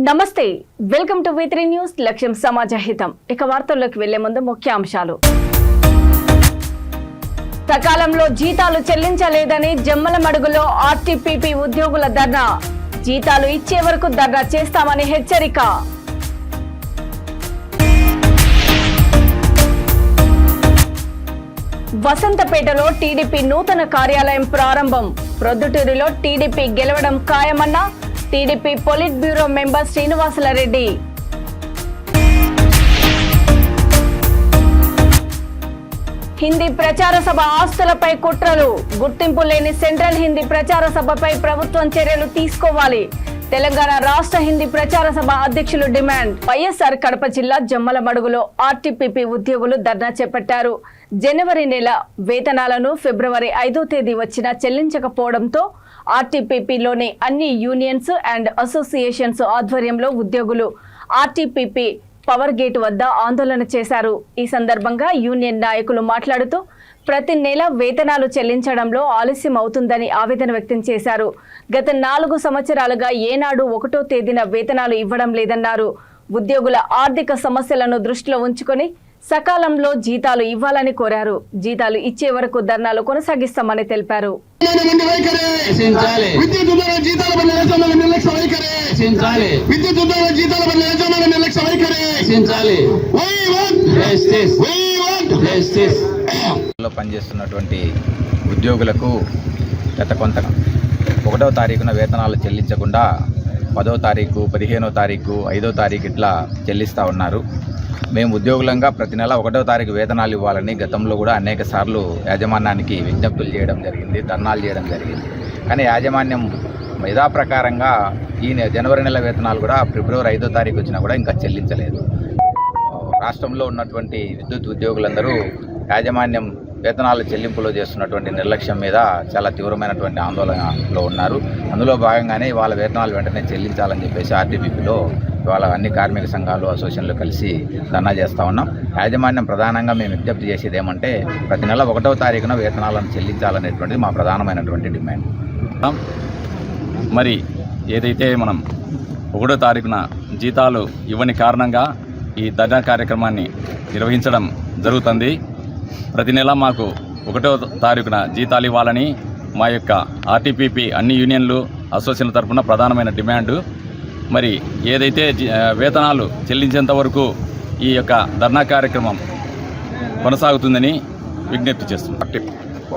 నమస్తే welcome to V3 news లక్ష్యం సమాజహితం ఇక వార్తల్లోకి వెళ్లే ముందు ముఖ్యాంశాలు సకాలంలో జీతాలు చెల్లించలేదని జమ్మలమడుగులో ఆర్టీపీపీ ఉద్యోగుల ధర్నా జీతాలు ఇచ్చే వరకు ధర్నా చేస్తామని హెచ్చరిక వసంతపేటలో టీడీపీ నూతన కార్యాలయం ప్రారంభం ప్రొద్దుటూరులో టీడీపీ గెలవడం ఖాయమన్న TDP polit bureau member Srinivasulu Reddy Hindi ప్రచార సభ ఆస్తులపై కుట్రలు గుర్తింపు లేని సెంట్రల్ హిందీ ప్రచార సభపై ప్రభుత్వం చర్యలు తీసుకోవాలి తెలంగాణ రాష్ట్ర హిందీ ప్రచార సభ అధ్యక్షులు డిమాండ్ వైఎస్ఆర్ కడప జిల్లా జమ్మలమడుగులో ఆర్టీపీపీ ఉద్యోగులు ధర్నా చేపట్టారు జనవరి నెల వేతనాలను ఫిబ్రవరి 5వ తేదీ వచ్చినా చెల్లించకపోవడంతో ఆర్టీపీపీలోని అన్ని యూనియన్స్ అండ్ అసోసియేషన్స్ ఆధ్వర్యంలో ఉద్యోగులు ఆర్టీపీపీ పవర్ గేట్ వద్ద ఆందోళన చేశారు ఈ సందర్భంగా యూనియన్ నాయకులు మాట్లాడుతూ ప్రతి నెల వేతనాలు చెల్లించడంలో ఆలస్యం అవుతుందని ఆవేదన వ్యక్తం చేశారు గత 4 సంవత్సరాలుగా ఏనాడు 1వ తేదీన వేతనాలు ఇవ్వడం లేదన్నారు ఉద్యోగుల ఆర్థిక సమస్యలను దృష్టిలో ఉంచుకొని సకాలంలో జీతాలు ఇవ్వాలని కోరారు జీతాలు ఇచ్చే వరకు ధర్నాలు కొనసాగిస్తామని తెలిపారు పనిచేస్తున్నటువంటి ఉద్యోగులకు గత కొంత 1వ తారీఖున వేతనాలు చెల్లించకుండా 10వ తారీఖు 15వ తారీఖు 5వ తారీఖు ఇట్లా చెల్లిస్తూ ఉన్నారు మేము ఉద్యోగులంగా ప్రతి నెల 1వ తారీఖు వేతనాలు ఇవ్వాలని గతంలో కూడా అనేక సార్లు యాజమాన్యానికి విజ్ఞప్తులు చేయడం జరిగింది ధర్నాలు చేయడం జరిగింది కానీ యాజమాన్యం యథాప్రకారంగా ఈ జనవరి నెల వేతనాలు కూడా ఫిబ్రవరి 5వ తారీఖు వచ్చినా కూడా ఇంకా చెల్లించలేదు రాష్ట్రంలో ఉన్నటువంటి విద్యుత్ ఉద్యోగులందరూ యాజమాన్యం వేతనాల చెల్లింపులో చేస్తున్నటువంటి నిర్లక్ష్యం మీద చాలా తీవ్రమైనటువంటి ఆందోళనలో ఉన్నారు అందులో భాగంగానే వాళ్ళ వేతనాలు వెంటనే చెల్లించాలని చెప్పేసి ఆర్టీపీపీలో ఇవాళ అన్ని కార్మిక సంఘాలు అసోసియేషన్లు కలిసి ధర్నా చేస్తూ ఉన్నాం యాజమాన్యం ప్రధానంగా మేము విజ్ఞప్తి చేసేది ఏమంటే ప్రతి నెల 1వ తారీఖున వేతనాలను చెల్లించాలనేటువంటిది మా ప్రధానమైనటువంటి డిమాండ్. మరి ఏదైతే మనం 1వ తారీఖున జీతాలు ఇవ్వని కారణంగా ఈ ధర్నా కార్యక్రమాన్ని నిర్వహించడం జరుగుతుంది. ప్రతి నెల మాకు 1వ తారీఖున జీతాలు ఇవ్వాలని మా యొక్క ఆర్టీపీపీ అన్ని యూనియన్లు అసోసియేషన్ల తరఫున ప్రధానమైన డిమాండు. మరి ఏదైతే వేతనాలు చెల్లించేంత వరకు ఈ యొక్క ధర్నా కార్యక్రమం కొనసాగుతుందని విజ్ఞప్తి చేస్తున్నాం.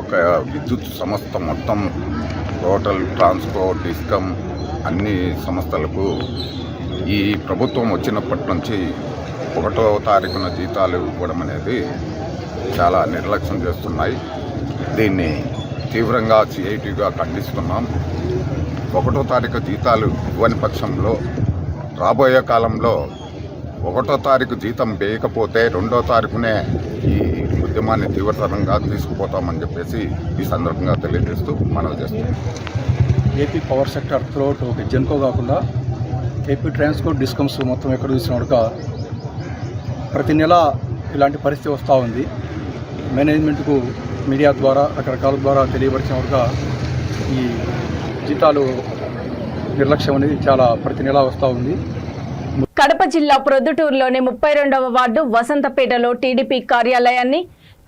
ఒక విద్యుత్ సంస్థ మొత్తం టోటల్ ట్రాన్స్పోర్ట్ డిస్కమ్ అన్ని సంస్థలకు ఈ ప్రభుత్వం వచ్చినప్పటి నుంచి 1వ తారీఖున జీతాలు ఇవ్వడం అనేది చాలా నిర్లక్ష్యం చేస్తున్నాయి. దీన్ని తీవ్రంగా సిఐటిగా ఖండిస్తున్నాం. 1వ తారీఖు జీతాలు ఇవ్వని పక్షంలో రాబోయే కాలంలో 1వ తారీఖు జీతం వేయకపోతే 2వ తారీఖునే ఈ ఉద్యమాన్ని తీవ్రతరంగా తీసుకుపోతామని చెప్పేసి ఈ సందర్భంగా తెలియజేస్తూ మనవి చేస్తున్నాం. AP power sector throughout Genco కాకుండా ఏపీ ట్రాన్స్పోర్ట్ డిస్కమ్స్ మొత్తం ఎక్కడ చూసినా ప్రతి నెల ఇలాంటి పరిస్థితి వస్తూ ఉంది. మేనేజ్మెంట్కు మీడియా ద్వారా రకరకాల ద్వారా తెలియపరిచిన ఈ జీతాలు నిర్లక్ష్యం అనేది చాలా ప్రతి నెల వస్తూ ఉంది. కడప జిల్లా ప్రొద్దుటూరులోని 32వ వార్డు వసంతపేటలో టీడీపీ కార్యాలయాన్ని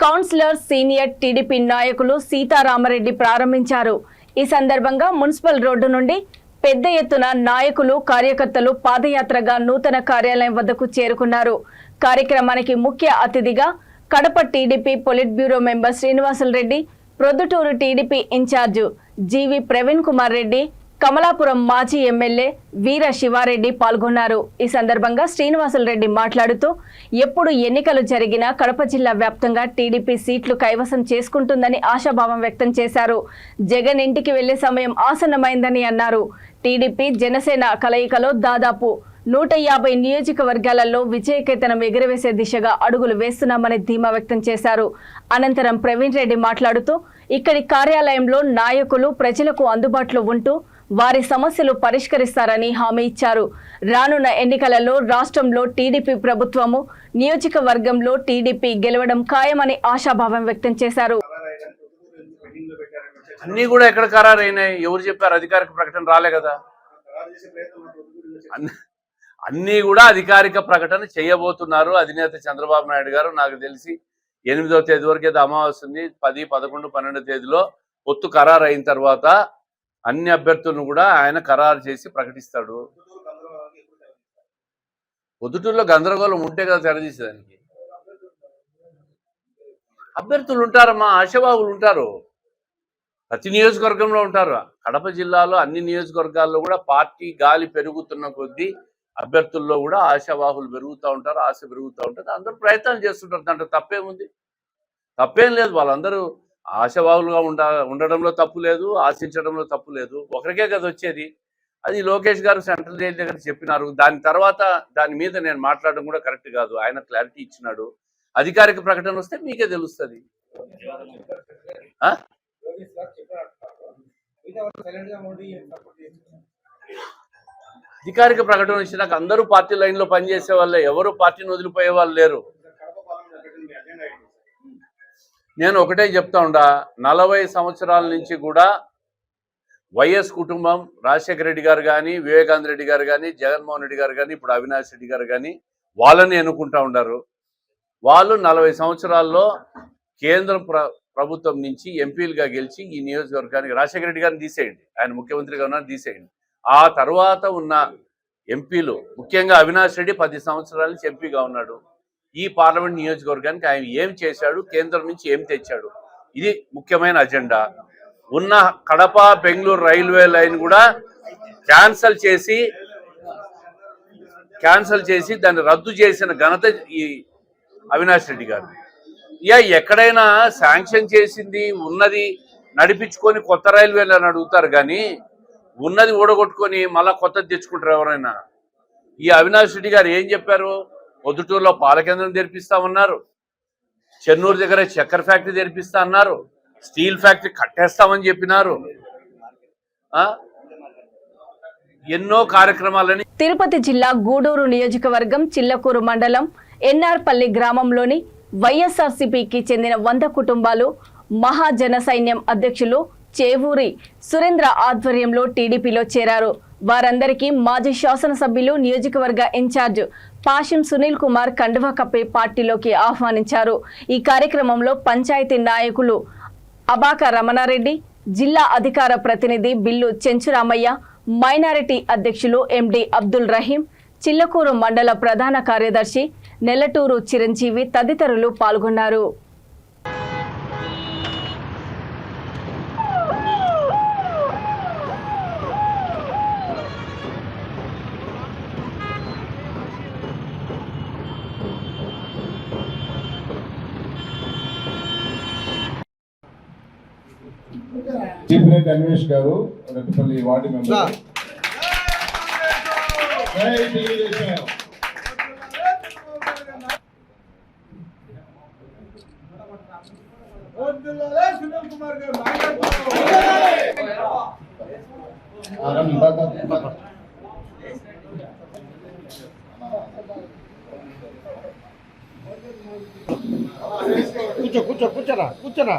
కౌన్సిలర్ సీనియర్ టీడీపీ నాయకులు సీతారామరెడ్డి ప్రారంభించారు. ఈ సందర్భంగా మున్సిపల్ రోడ్డు నుండి పెద్ద ఎత్తున నాయకులు కార్యకర్తలు పాదయాత్రగా నూతన కార్యాలయం వద్దకు చేరుకున్నారు. కార్యక్రమానికి ముఖ్య అతిథిగా Kadapa TDP polit bureau member Srinivasulareddy, Proddatur TDP incharge GV Praveen Kumar Reddy, Kamalapuram మాజీ ఎమ్మెల్యే వీర శివారెడ్డి పాల్గొన్నారు. ఈ సందర్భంగా శ్రీనివాసులరెడ్డి మాట్లాడుతూ ఎప్పుడు ఎన్నికలు జరిగినా కడప జిల్లా వ్యాప్తంగా టీడీపీ సీట్లు కైవసం చేసుకుంటుందని ఆశాభావం వ్యక్తం చేశారు. జగన్ ఇంటికి వెళ్లే సమయం ఆసన్నమైందని అన్నారు. టీడీపీ జనసేన కలయికలో దాదాపు 150 నియోజకవర్గాలలో విజయకేతనం ఎగురవేసే దిశగా అడుగులు వేస్తున్నామని ధీమా వ్యక్తం చేశారు. అనంతరం ప్రవీణ్ రెడ్డి మాట్లాడుతూ ఇక్కడి కార్యాలయంలో నాయకులు ప్రజలకు అందుబాటులో ఉంటూ వారి సమస్యలు పరిష్కరిస్తారని హామీ ఇచ్చారు. రానున్న ఎన్నికలలో రాష్ట్రంలో టీడీపీ ప్రభుత్వము, నియోజకవర్గంలో టీడీపీ గెలవడం ఖాయమని ఆశాభావం వ్యక్తం చేశారు. అన్నీ కూడా ఎక్కడ ఖరారైనాయి? ఎవరు చెప్పారు? అధికారిక ప్రకటన రాలే కదా. అన్నీ కూడా అధికారిక ప్రకటన చేయబోతున్నారు అధినేత చంద్రబాబు నాయుడు గారు. నాకు తెలిసి 8వ తేదీ వరకు అయితే అమావాస్య ఉంది. 10, 11, 12 తేదీలో పొత్తు ఖరారు అయిన తర్వాత అన్ని అభ్యర్థులను కూడా ఆయన ఖరారు చేసి ప్రకటిస్తాడు. పొద్దుటూరులో గందరగోళం ఉంటే కదా తెరదీసేదానికి. అభ్యర్థులు ఉంటారమ్మా, ఆశావాహులు ఉంటారు, ప్రతి నియోజకవర్గంలో ఉంటారు. కడప జిల్లాలో అన్ని నియోజకవర్గాల్లో కూడా పార్టీ గాలి పెరుగుతున్న కొద్దీ అభ్యర్థుల్లో కూడా ఆశావాహులు పెరుగుతూ ఉంటారు, ఆశ పెరుగుతూ ఉంటుంది. అందరూ ప్రయత్నాలు చేస్తుంటారు, దాంట్లో తప్పేముంది? తప్పేం లేదు. వాళ్ళందరూ ఆశావాహులుగా ఉండడంలో తప్పు లేదు, ఆశించడంలో తప్పు లేదు. ఒకరికే కదా వచ్చేది. అది లోకేష్ గారు సెంట్రల్ జైలు దగ్గర చెప్పినారు. దాని తర్వాత దాని మీద నేను మాట్లాడడం కూడా కరెక్ట్ కాదు. ఆయన క్లారిటీ ఇచ్చినాడు. అధికారిక ప్రకటన వస్తే మీకే తెలుస్తుంది. అధికారిక ప్రకటన వచ్చినాక అందరూ పార్టీ లైన్లో పనిచేసే వాళ్ళే, ఎవరు పార్టీని వదిలిపోయే వాళ్ళు లేరు. నేను ఒకటే చెప్తా ఉండా, 40 సంవత్సరాల నుంచి కూడా వైఎస్ కుటుంబం, రాజశేఖర రెడ్డి గారు కానీ, వివేకానంద రెడ్డి గారు కానీ, జగన్మోహన్ రెడ్డి గారు కానీ, ఇప్పుడు అవినాష్ రెడ్డి గారు కానీ వాళ్ళని ఎన్నుకుంటా ఉన్నారు. వాళ్ళు 40 సంవత్సరాల్లో కేంద్ర ప్రభుత్వం నుంచి ఎంపీలుగా గెలిచి ఈ నియోజకవర్గానికి, రాజశేఖర రెడ్డి గారిని తీసేయండి, ఆయన ముఖ్యమంత్రిగా ఉన్నారు, తీసేయండి. ఆ తర్వాత ఉన్న ఎంపీలు, ముఖ్యంగా అవినాష్ రెడ్డి 10 సంవత్సరాల నుంచి ఎంపీగా ఉన్నాడు. ఈ పార్లమెంట్ నియోజకవర్గానికి ఆయన ఏం చేశాడు, కేంద్రం నుంచి ఏం తెచ్చాడు, ఇది ముఖ్యమైన అజెండా. ఉన్న కడప బెంగళూరు రైల్వే లైన్ కూడా క్యాన్సల్ చేసి దాన్ని రద్దు చేసిన ఘనత ఈ అవినాష్ రెడ్డి గారు. ఎక్కడైనా శాంక్షన్ చేసింది ఉన్నది నడిపించుకొని కొత్త రైల్వేలు అని అడుగుతారు, కానీ ఉన్నది ఓడగొట్టుకొని మళ్ళా కొత్తది తెచ్చుకుంటారు ఎవరైనా. ఈ అవినాష్ రెడ్డి గారు ఏం చెప్పారు? పొద్దుటూరులో పాల కేంద్రం తెరిపిస్తామన్నారు, చెన్నూరు దగ్గర చక్కెర ఫ్యాక్టరీ తెరిపిస్తా అన్నారు, స్టీల్ ఫ్యాక్టరీ కట్టేస్తామని చెప్పినారు. ఎన్నో కార్యక్రమాలని. తిరుపతి జిల్లా గూడూరు నియోజకవర్గం చిల్లకూరు మండలం ఎన్ఆర్పల్లి గ్రామంలోని వైఎస్ఆర్సీపీకి చెందిన 100 కుటుంబాలు మహాజన సైన్యం అధ్యక్షులు చేవూరి సురేంద్ర ఆధ్వర్యంలో టీడీపీలో చేరారు. వారందరికీ మాజీ శాసనసభ్యులు, నియోజకవర్గ ఇన్ఛార్జ్ పాషం సునీల్ కుమార్ కండువా కప్పే పార్టీలోకి ఆహ్వానించారు. ఈ కార్యక్రమంలో పంచాయతీ నాయకులు అబాక రమణారెడ్డి, జిల్లా అధికార ప్రతినిధి బిల్లు చెంచురామయ్య, మైనారిటీ అధ్యక్షులు ఎండి అబ్దుల్ రహీం, చిల్లకూరు మండల ప్రధాన కార్యదర్శి నెల్లటూరు చిరంజీవి తదితరులు పాల్గొన్నారు. చీఫ్ అన్వేష్ గారు, రెడ్డిపల్లి వార్డు మెంబర్. కూర్చోరా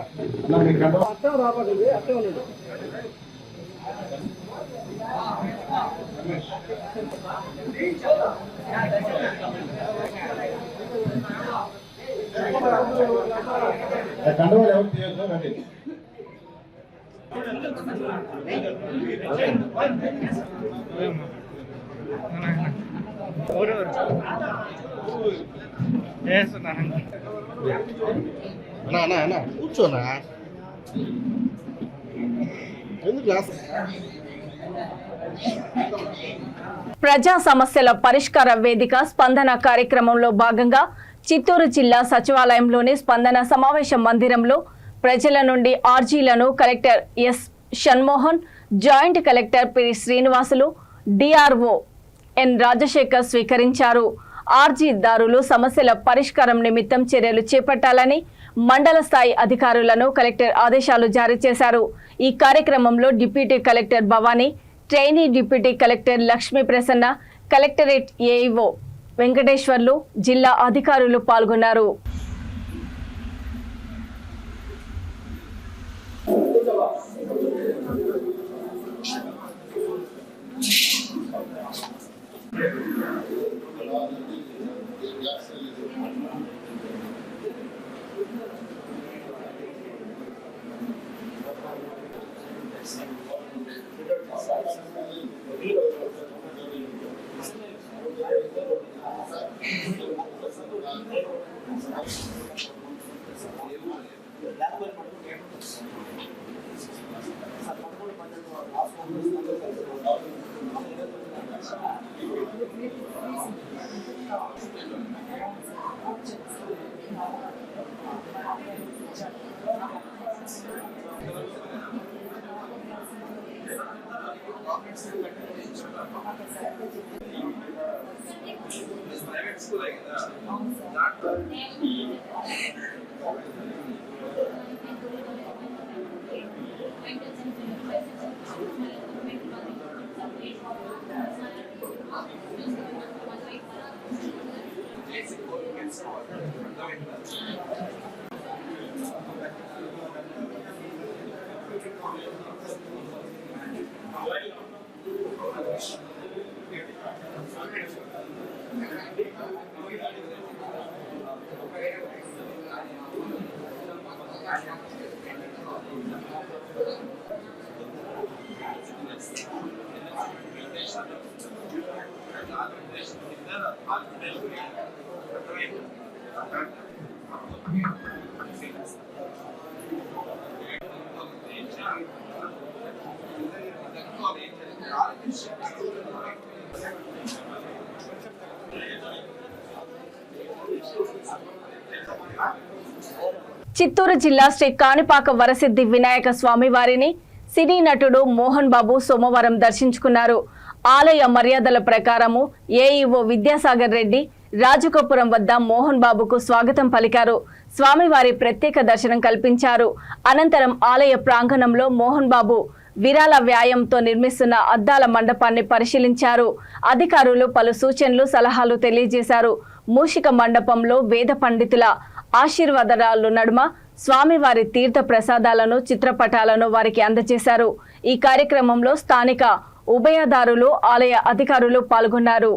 కండువాలు ఎవరు తీయొచ్చు రండి. కూర్చోనా ప్రజా సమస్యల పరిష్కార వేదిక స్పందన కార్యక్రమంలో భాగంగా చిత్తూరు జిల్లా సచివాలయంలోని స్పందన సమావేశ మందిరంలో ప్రజల నుండి ఆర్జీలను collector S Shanmohan, joint collector P Srinivasulu, DRO N Rajasekhar స్వీకరించారు. ఆర్జీదారులు సమస్యల పరిష్కారం నిమిత్తం చర్యలు చేపట్టాలని మండల స్థాయి అధికారులను కలెక్టర్ ఆదేశాలు జారీ చేశారు. ఈ కార్యక్రమంలో deputy collector Bhavani, trainee deputy collector Lakshmi Prasanna, collectorate AEO Venkateswarlu, జిల్లా అధికారులు పాల్గొన్నారు. చిత్తూరు జిల్లా శ్రీ కాణిపాక వరసిద్ధి వినాయక స్వామి వారిని సినీ నటుడు మోహన్ బాబు సోమవారం దర్శించుకున్నారు. ఆలయ మర్యాదల ప్రకారము ఏఈఓ విద్యాసాగర్ రెడ్డి రాజుకపురం వద్ద మోహన్ బాబుకు స్వాగతం పలికారు. స్వామివారి ప్రత్యేక దర్శనం కల్పించారు. అనంతరం ఆలయ ప్రాంగణంలో మోహన్ బాబు విరాళ వ్యాయంతో నిర్మిస్తున్న అద్దాల మండపాన్ని పరిశీలించారు. అధికారులు పలు సూచనలు సలహాలు తెలియజేశారు. మూషిక మండపంలో వేద పండితుల ఆశీర్వాదాల నడుమ స్వామివారి తీర్థ ప్రసాదాలను చిత్రపటాలను వారికి అందజేశారు. ఈ కార్యక్రమంలో స్థానిక ఉభయదారులు ఆలయ అధికారులు పాల్గొన్నారు.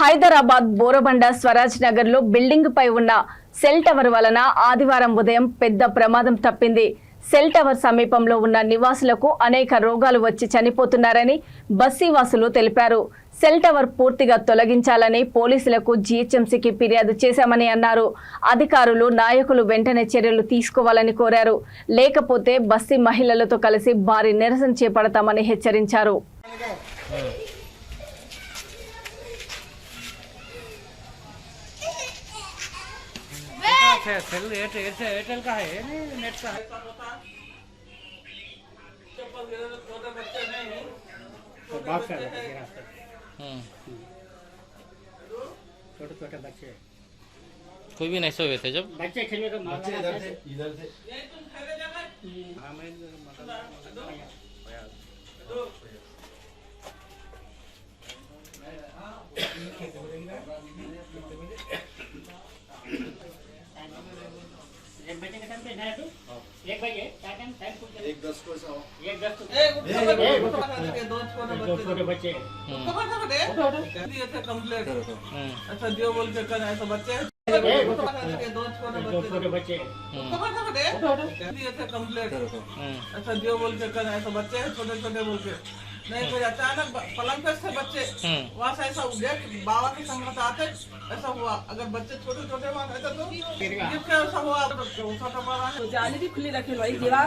హైదరాబాద్ బోరబండ స్వరాజ్ నగర్ లో బిల్డింగ్ పై ఉన్న సెల్ టవర్ వలన ఆదివారం ఉదయం పెద్ద ప్రమాదం తప్పింది. సెల్ టవర్ సమీపంలో ఉన్న నివాసులకు అనేక రోగాలు వచ్చి చనిపోతున్నారని బస్తీవాసులు తెలిపారు. సెల్ టవర్ పూర్తిగా తొలగించాలని పోలీసులకు జీహెచ్ఎంసీకి ఫిర్యాదు చేశామని అన్నారు. అధికారులు నాయకులు వెంటనే చర్యలు తీసుకోవాలని కోరారు. లేకపోతే బస్తీ మహిళలతో కలిసి భారీ నిరసన చేపడతామని హెచ్చరించారు. एयरटेल का है नहीं नेट का है। तो बात कर रहे हैं छोटे छोटे बच्चे कोई भी नहीं सोए थे जब बच्चे खेलने तो इधर से एक बजे के टाइम पे है तो 1 बजे क्या टाइम 1:10 को 1:10 दो छोटे बच्चे कंप्लीट अच्छा दियो बोल के कर ऐसा बच्चे दो छोटे बच्चे कंप्लीट अच्छा दियो बोल के कर ऐसा बच्चे छोटे छोटे बोल के नहीं कोई अचानक पलंग पे से बच्चे वहाँ से ऐसा उठ गया बाबा के संगत आते ऐसा हुआ। अगर बच्चे छोटे छोटे वहाँ रहते तो ऐसा हुआ तो जाली भी खुली रखी भाई दीवार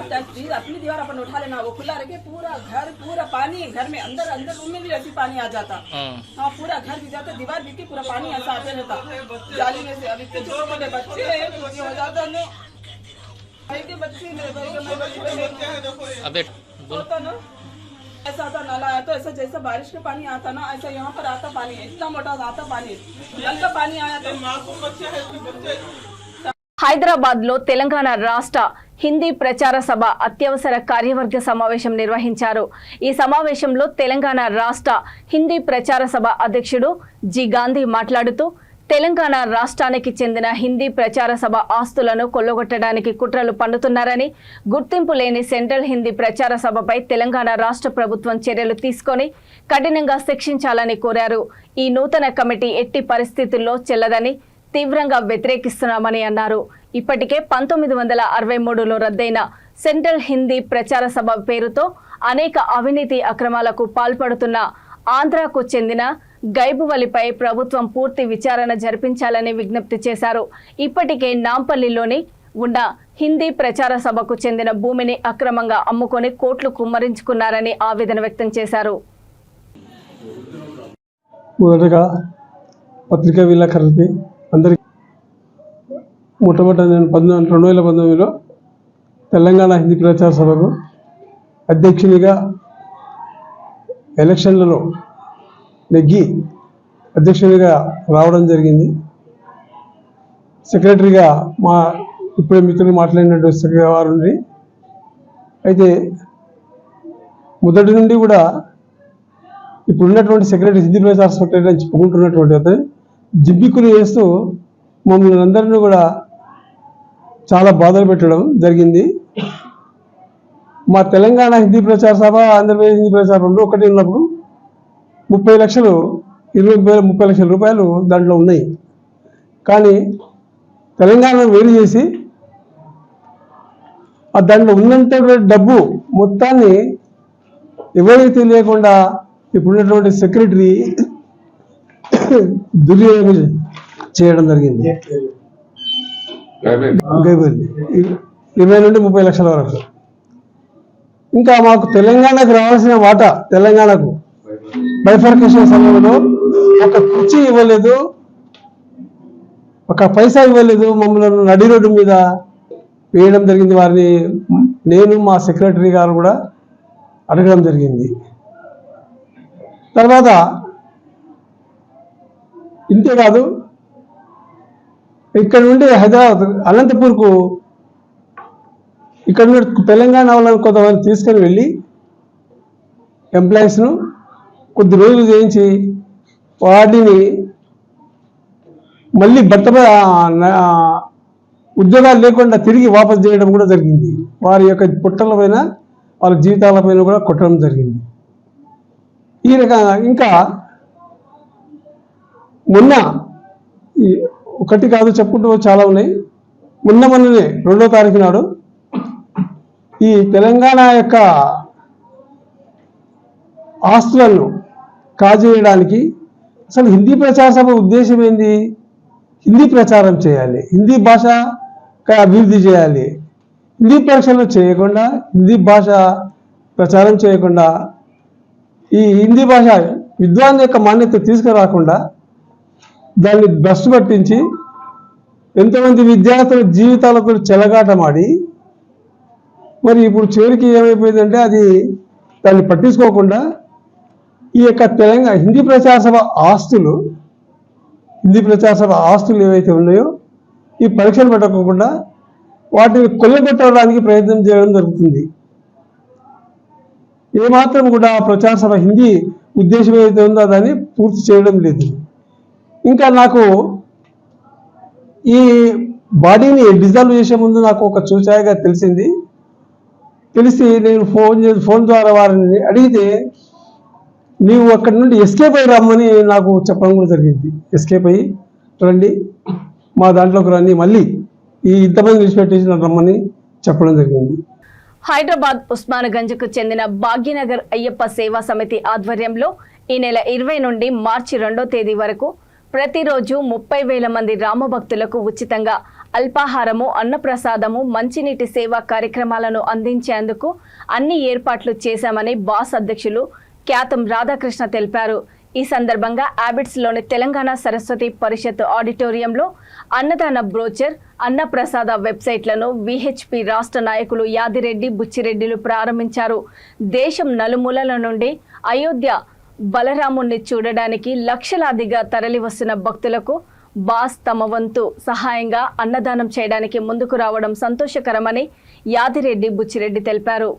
अपनी दीवार अपन उठा लेना वो खुला रखे पूरा घर पूरा पानी घर में अंदर अंदर रूम में भी ऐसी पानी आ जाता। हाँ पूरा घर भी जाता दीवार भी पूरा पानी ऐसा आते रहता जाली में से। अभी छोटे छोटे बच्चे हो जाता ना भाई के बच्चे मेरे भाई अबे होता ना ऐसा आता नाला आया तो ऐसा जैसा बारिश का पानी आता ना ऐसा यहाँ पर आता पानी इतना मोटा आता पानी नल का पानी आया तो मासूम बच्चे है హైదరాబాద్ లో తెలంగాణ రాష్ట్ర హిందీ ప్రచార సభ అత్యవసర కార్యవర్గ సమావేశం నిర్వహించారు. ఈ సమావేశంలో తెలంగాణ రాష్ట్ర హిందీ ప్రచార సభ అధ్యక్షుడు జి గాంధీ మాట్లాడుతూ తెలంగాణ రాష్ట్రానికి చెందిన హిందీ ప్రచార సభ ఆస్తులను కొల్లగొట్టడానికి కుట్రలు పన్నుతున్నారని, గుర్తింపు లేని సెంట్రల్ హిందీ ప్రచార సభపై తెలంగాణ రాష్ట్ర ప్రభుత్వం చర్యలు తీసుకొని కఠినంగా శిక్షించాలని కోరారు. ఈ నూతన కమిటీ ఎట్టి పరిస్థితుల్లో చెల్లదని తీవ్రంగా వ్యతిరేకిస్తున్నామని అన్నారు. ఇప్పటికే 1963లో రద్దయిన సెంట్రల్ హిందీ ప్రచార సభ పేరుతో అనేక అవినీతి అక్రమాలకు పాల్పడుతున్న ఆంధ్రాకు చెందిన గైబువలిపై ప్రభుత్వం పూర్తి విచారణ జరిపించాలని విజ్ఞప్తి చేశారు. ఇప్పటికే నాంపల్లిలోని ఉన్న హిందీ ప్రచార సభకు చెందిన భూమిని అక్రమంగా అమ్ముకొని కోట్లు కుమ్మరించుకున్నారని ఆవేదన వ్యక్తం చేశారు. మొదటగా పత్రికా విలేకరులకి అందరికీ మొట్టమొదట నేను 2019లో తెలంగాణ హిందీ ప్రచార సభకు అధ్యక్షునిగా ఎలక్షన్లలో నెగ్గి అధ్యక్షునిగా రావడం జరిగింది. సెక్రటరీగా మా ఇప్పుడే మిత్రులు మాట్లాడినట్టు సెక్రటరీ వారు ఉండి అయితే మొదటి నుండి కూడా ఇప్పుడున్నటువంటి సెక్రటరీ హిందీ ప్రచార సెక్రటరీ అని చెప్పుకుంటున్నటువంటి అతను జిబ్బిక్కులు చేస్తూ మమ్మల్ని అందరినీ కూడా చాలా బాధలు పెట్టడం జరిగింది. మా తెలంగాణ హిందీ ప్రచార సభ ఆంధ్రప్రదేశ్ హిందీ ప్రచార రెండు ఒకటి ఉన్నప్పుడు 30 లక్షలు 30 లక్షల రూపాయలు దాంట్లో ఉన్నాయి. కానీ తెలంగాణను వేరు చేసి దాంట్లో ఉన్నంత డబ్బు మొత్తాన్ని ఎవరికి తెలియకుండా ఇప్పుడున్నటువంటి సెక్రటరీ దుర్వినియోగం చేయడం జరిగింది. 20 నుండి 30 లక్షల వరకు. ఇంకా మాకు తెలంగాణకు రావాల్సిన వాటా తెలంగాణకు బైఫర్కేషన్ సమయంలో ఒక కుర్చీ ఇవ్వలేదు, ఒక పైసా ఇవ్వలేదు. మమ్మల్ని నడి రోడ్డు మీద వేయడం జరిగింది. వారిని నేను మా సెక్రటరీ గారు కూడా అడగడం జరిగింది. తర్వాత ఇంతేకాదు ఇక్కడ నుండి హైదరాబాద్ అనంతపూర్కు ఇక్కడ నుండి తెలంగాణ వాళ్ళని కొంతమంది తీసుకొని వెళ్ళి ఎంప్లాయీస్ను కొద్ది రోజులు చేయించి వాటిని మళ్ళీ ఉద్యోగాలు లేకుండా తిరిగి వాపసు చేయడం కూడా జరిగింది. వారి యొక్క పుట్టల పైన వాళ్ళ జీవితాలపైన కూడా కొట్టడం జరిగింది. ఈ రకంగా ఇంకా మొన్న ఒకటి కాదు చెప్పుకుంటూ చాలా ఉన్నాయి. మొన్ననే 2వ తారీఖు నాడు ఈ తెలంగాణ యొక్క ఆస్తులను కాజేయడానికి అసలు హిందీ ప్రచార సభ ఉద్దేశం ఏంది? హిందీ ప్రచారం చేయాలి, హిందీ భాష అభివృద్ధి చేయాలి. హిందీ పరీక్షలు చేయకుండా, హిందీ భాష ప్రచారం చేయకుండా, ఈ హిందీ భాష విద్వాన్ యొక్క మాన్యత తీసుకురాకుండా దాన్ని భ్రష్టు పట్టించి ఎంతోమంది విద్యార్థుల జీవితాలతో చెలగాటమాడి మరి ఇప్పుడు చివరికి ఏమైపోయిందంటే అది దాన్ని పట్టించుకోకుండా ఈ యొక్క తెలంగాణ హిందీ ప్రచార సభ ఆస్తులు ఏవైతే ఉన్నాయో ఈ పరీక్షలు పెట్టకోకుండా వాటిని కొల్లగొట్టడానికి ప్రయత్నం చేయడం జరుగుతుంది. ఏమాత్రం కూడా ప్రచార సభ హిందీ ఉద్దేశం ఏదైతే ఉందో దాన్ని పూర్తి చేయడం లేదు. ఇంకా నాకు ఈ బాడీని డిజాల్వ్ చేసే ముందు నాకు ఒక చూచాయగా తెలిసి నేను ఫోన్ ద్వారా వారిని అడిగితే నీవు అక్కడి నుండి ఎస్కేప్ అయ్యి రమ్మని నాకు చెప్పడం కూడా జరిగింది. ఎస్కేప్ అయ్యి రండి, మా దాంట్లోకి రండి, మళ్ళీ ఈ ఇంతమంది విడిచిపెట్టేసి రమ్మని చెప్పడం జరిగింది. హైదరాబాద్ ఉస్మాన్గంజ్కు చెందిన భాగ్యనగర్ అయ్యప్ప సేవా సమితి ఆధ్వర్యంలో ఈ నెల 20 నుండి మార్చి 2వ తేదీ వరకు ప్రతిరోజు 30,000 మంది రామభక్తులకు ఉచితంగా అల్పాహారము, అన్నప్రసాదము, మంచినీటి సేవా కార్యక్రమాలను అందించేందుకు అన్ని ఏర్పాట్లు చేశామని బాస్ అధ్యక్షులు క్యాతం రాధాకృష్ణ తెలిపారు. ఈ సందర్భంగా అబిడ్స్లోని తెలంగాణ సరస్వతి పరిషత్ ఆడిటోరియంలో అన్నదాన బ్రోచర్, అన్నప్రసాద వెబ్సైట్లను విహెచ్పి రాష్ట్ర నాయకులు యాదిరెడ్డి, బుచ్చిరెడ్డిలు ప్రారంభించారు. దేశం నలుమూలల నుండి అయోధ్య బలరాముణ్ణి చూడడానికి లక్షలాదిగా తరలివస్తున్న భక్తులకు బాస్ తమ వంతు సహాయంగా అన్నదానం చేయడానికి ముందుకు రావడం సంతోషకరమని యాదిరెడ్డి, బుచ్చిరెడ్డి తెలిపారు.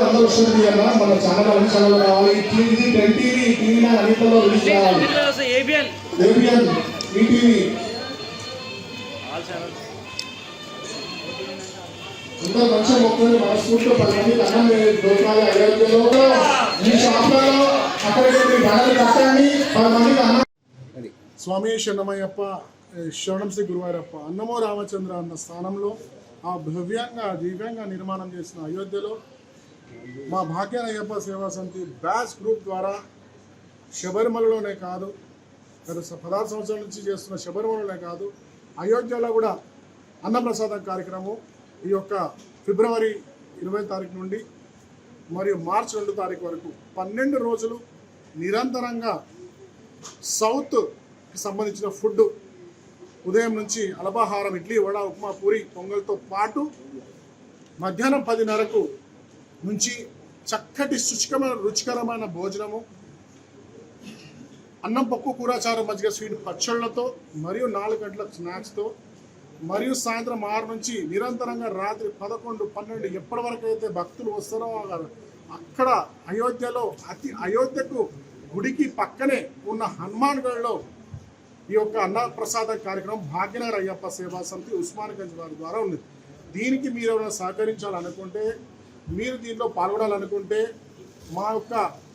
అందరూ వస్తుంది కదా, మన ఛానల్ అన్ని ఛానల్ కావాలి. టీవీ అన్నింటిలో రిలీజ్ కావాలి. ఏబిఎన్ ఈటీవీ అందరూ మంచిగా మొక్కలు మనస్ఫూర్తిగా 10 మందికి అన్నం దొరకాలి. అయోధ్యలో ఈ షాప్లలో అక్కడ ధరలు కట్టండి, 10 మందికి అన్నం. స్వామి శరణమయ్యప్ప, శరణం శ్రీ గురువారప్ప. అన్నమో రామచంద్ర అన్న స్థానంలో ఆ భవ్యంగా దివ్యంగా నిర్మాణం చేసిన అయోధ్యలో మా భాగ్యనయ్యప్ప సేవా సమితి బ్యాస్ గ్రూప్ ద్వారా శబరిమలలోనే కాదు, గత 16 సంవత్సరాల నుంచి చేస్తున్న శబరిమలలోనే కాదు, అయోధ్యలో కూడా అన్నప్రసాదం కార్యక్రమం ఈ యొక్క ఫిబ్రవరి 20 తారీఖు నుండి మరియు మార్చి 2 తారీఖు వరకు 12 రోజులు నిరంతరంగా సౌత్కి సంబంధించిన ఫుడ్ ఉదయం నుంచి అల్పాహారం, ఇడ్లీ, వడ, ఉప్మా, పూరి, పొంగల్తో పాటు మధ్యాహ్నం 10:30 నుంచి చక్కటి రుచికరమైన భోజనము, అన్నం, పప్పు, కూర, చారు, మజ్జిగ, స్వీట్, పచ్చళ్ళతో మరియు 4 గంటల స్నాక్స్తో మరియు సాయంత్రం 6 నుంచి నిరంతరంగా రాత్రి 11, 12 ఎప్పటి వరకు అయితే భక్తులు వస్తారో అక్కడ అయోధ్యలో అయోధ్యకు గుడికి పక్కనే ఉన్న హనుమాన్గఢ్లో ఈ యొక్క అన్నప్రసాద కార్యక్రమం భాగ్యనగర్ అయ్యప్ప సేవా సమితి ఉస్మాన్గంజ్ వారి ద్వారా ఉంది. దీనికి మీరు ఎవరైనా సహకరించాలనుకుంటే, మీరు దీనిలో పాల్గొనాలనుకుంటే మా యొక్క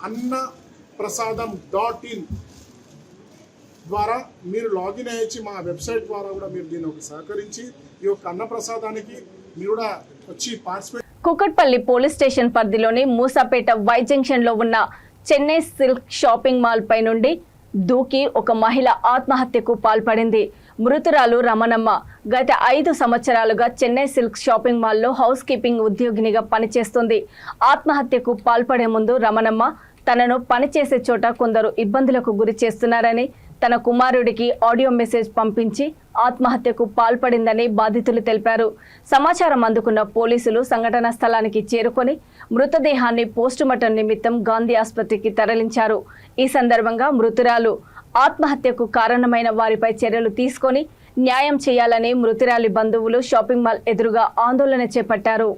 అన్నప్రసాదం.in ద్వారా మీరు లాగిన్ అయ్యి మా వెబ్సైట్ ద్వారా కూడా మీరు దీన్ని సహకరించి ఈ యొక్క అన్నప్రసాదానికి మీరు కూడా వచ్చి పార్టిసిపేట్. కుకట్పల్లి పోలీస్ స్టేషన్ పరిధిలోని మూసాపేట వై జంక్షన్లో ఉన్న చెన్నై సిల్క్ షాపింగ్ మాల్ పై నుండి దూకి ఒక మహిళ ఆత్మహత్యకు పాల్పడింది. మృతురాలు రమణమ్మ గత 5 సంవత్సరాలుగా చెన్నై సిల్క్ షాపింగ్ మాల్లో హౌస్ కీపింగ్ ఉద్యోగినిగా పనిచేస్తుంది. ఆత్మహత్యకు పాల్పడే ముందు రమణమ్మ తనను పనిచేసే చోట కొందరు ఇబ్బందులకు గురి చేస్తున్నారని తన కుమారుడికి ఆడియో మెసేజ్ పంపించి ఆత్మహత్యకు పాల్పడిందని బాధితులు తెలిపారు. సమాచారం అందుకున్న పోలీసులు సంఘటనా స్థలానికి చేరుకొని మృతదేహాన్ని పోస్టుమార్టం నిమిత్తం గాంధీ ఆసుపత్రికి తరలించారు. ఈ సందర్భంగా మృతురాలు ఆత్మహత్యకు కారణమైన వారిపై చర్యలు తీసుకొని న్యాయం చేయాలని మృతురాలి బంధువులు షాపింగ్ మాల్ ఎదురుగా ఆందోళన చేపట్టారు.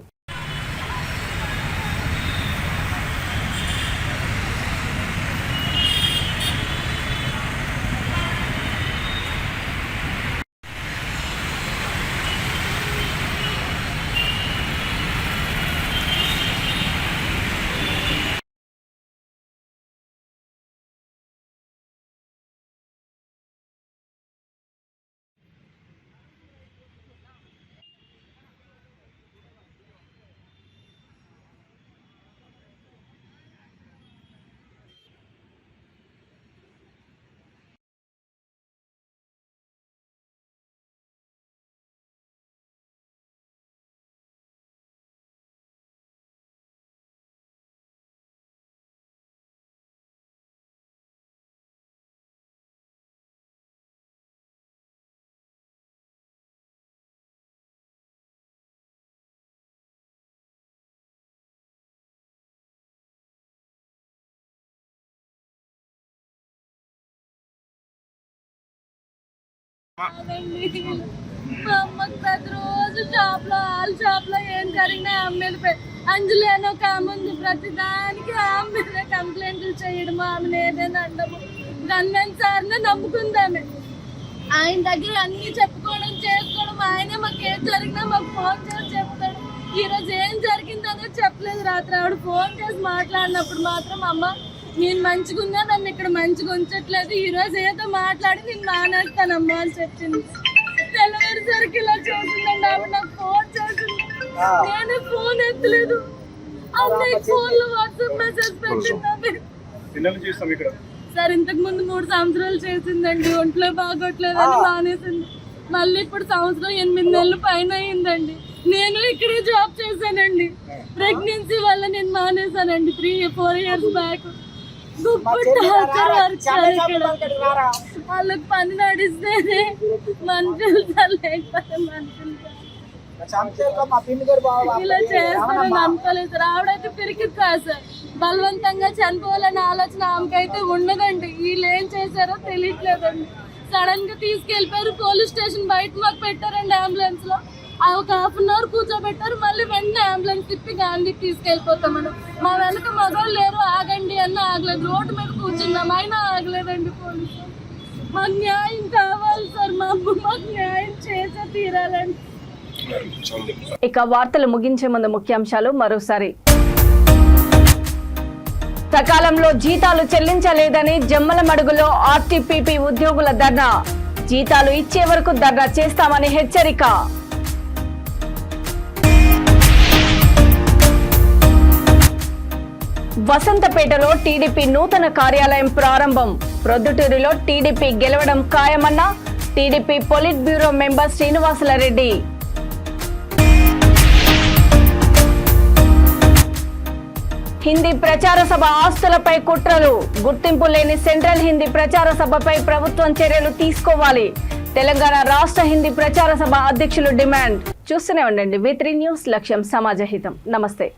మా అమ్మకి ప్రతిరోజు షాప్ లో ఏం జరిగినా అమ్మాయిలు అంజలి అని ఒక ఆమె ఉంది, ప్రతి దానికి ఆమె మీద కంప్లైంట్లు చేయడం, ఆమెను ఏదైనా అండము. గన్మెన్ సార్నే నమ్ముకుందామే, ఆయన దగ్గర అన్ని చెప్పుకోవడం చేసుకోవడం. ఆయనే మాకు ఏం జరిగినా మాకు ఫోన్ చేసి చెప్తాడు. ఈ రోజు ఏం జరిగిందనే చెప్పలేదు. రాత్రి ఆవిడ ఫోన్ చేసి మాట్లాడినప్పుడు మాత్రం అమ్మ నేను మంచిగా ఉన్నా, నన్ను ఇక్కడ మంచిగా ఉంచట్లేదు, ఈ రోజు ఏదో మాట్లాడి నేను మానేస్తానమ్మా అని చెప్పింది. తెల్లవారుసరికి ఇలా చూసిందండి ఆవిడ, నాకు ఫోన్ చేసింది, నేను ఫోన్ ఎత్తలేదు. అన్నయ్య ఫోన్ లో వాట్సాప్ మెసేజ్ పెట్టింది. సార్ ఇంతకు ముందు 3 సంవత్సరాలు చేసిందండి, ఒంట్లో బాగోట్లేదు అని మానేసింది. మళ్ళీ ఇప్పుడు 1 సంవత్సరం 8 నెలలు పైన అయిందండి. నేను ఇక్కడే జాబ్ చేశానండి, ప్రెగ్నెన్సీ వల్ల నేను మానేశానండి 3-4 ఇయర్స్ బ్యాక్. వాళ్ళకి పని నడిస్తేనే మనుషులు లేకపోతే మనుషులు ఇలా చేస్తారని అనుకోలేదు సార్. ఆవిడైతే పిరికిది కాదు సార్, బలవంతంగా చనిపోవాలనే ఆలోచన ఆమెకైతే ఉండదండి. వీళ్ళు ఏం చేశారో తెలియట్లేదండి. సడన్ గా తీసుకెళ్లిపోయారు పోలీస్ స్టేషన్ బయట మాకు పెట్టారండి అంబులెన్స్ లో. ఒక 1/2 అవర్ కూర్చోబెట్టారు, మళ్ళీ వెంటనే అంబులెన్స్ తిప్పి గాంధీకి తీసుకెళ్ళిపోతామని. మా వెనక మగవాళ్ళు లేరు, ఆగండి అన్న ఆగలేదు. రోడ్డు మీద కూర్చున్నాం, అయినా ఆగలేదండి పోలీసులు. మాకు న్యాయం కావాలి సార్, మా అమ్మ మాకు న్యాయం చేసే తీరాలండి. ఇక వార్తలు ముగించే ముందు ముఖ్యాంశాలు మరోసారి. సకాలంలో జీతాలు చెల్లించలేదని జమ్మలమడుగులో ఆర్టీపీపీ ఉద్యోగుల ధర్నా. జీతాలు ఇచ్చే వరకు ధర్నా చేస్తామని హెచ్చరిక. వసంతపేటలో టీడీపీ నూతన కార్యాలయం ప్రారంభం. ప్రొద్దుటూరులో టీడీపీ గెలవడం ఖాయమన్న TDP polit bureau member Srinivasulu Reddy. Hindi ప్రచార సభ ఆస్తులపై కుట్రలు. గుర్తింపు లేని సెంట్రల్ హిందీ ప్రచార సభపై ప్రభుత్వం చర్యలు తీసుకోవాలి. తెలంగాణ రాష్ట్ర హిందీ ప్రచార సభ అధ్యక్షులు డిమాండ్. చూస్తూనే ఉండండి V3 న్యూస్, లక్ష్యం సమాజహితం. నమస్తే.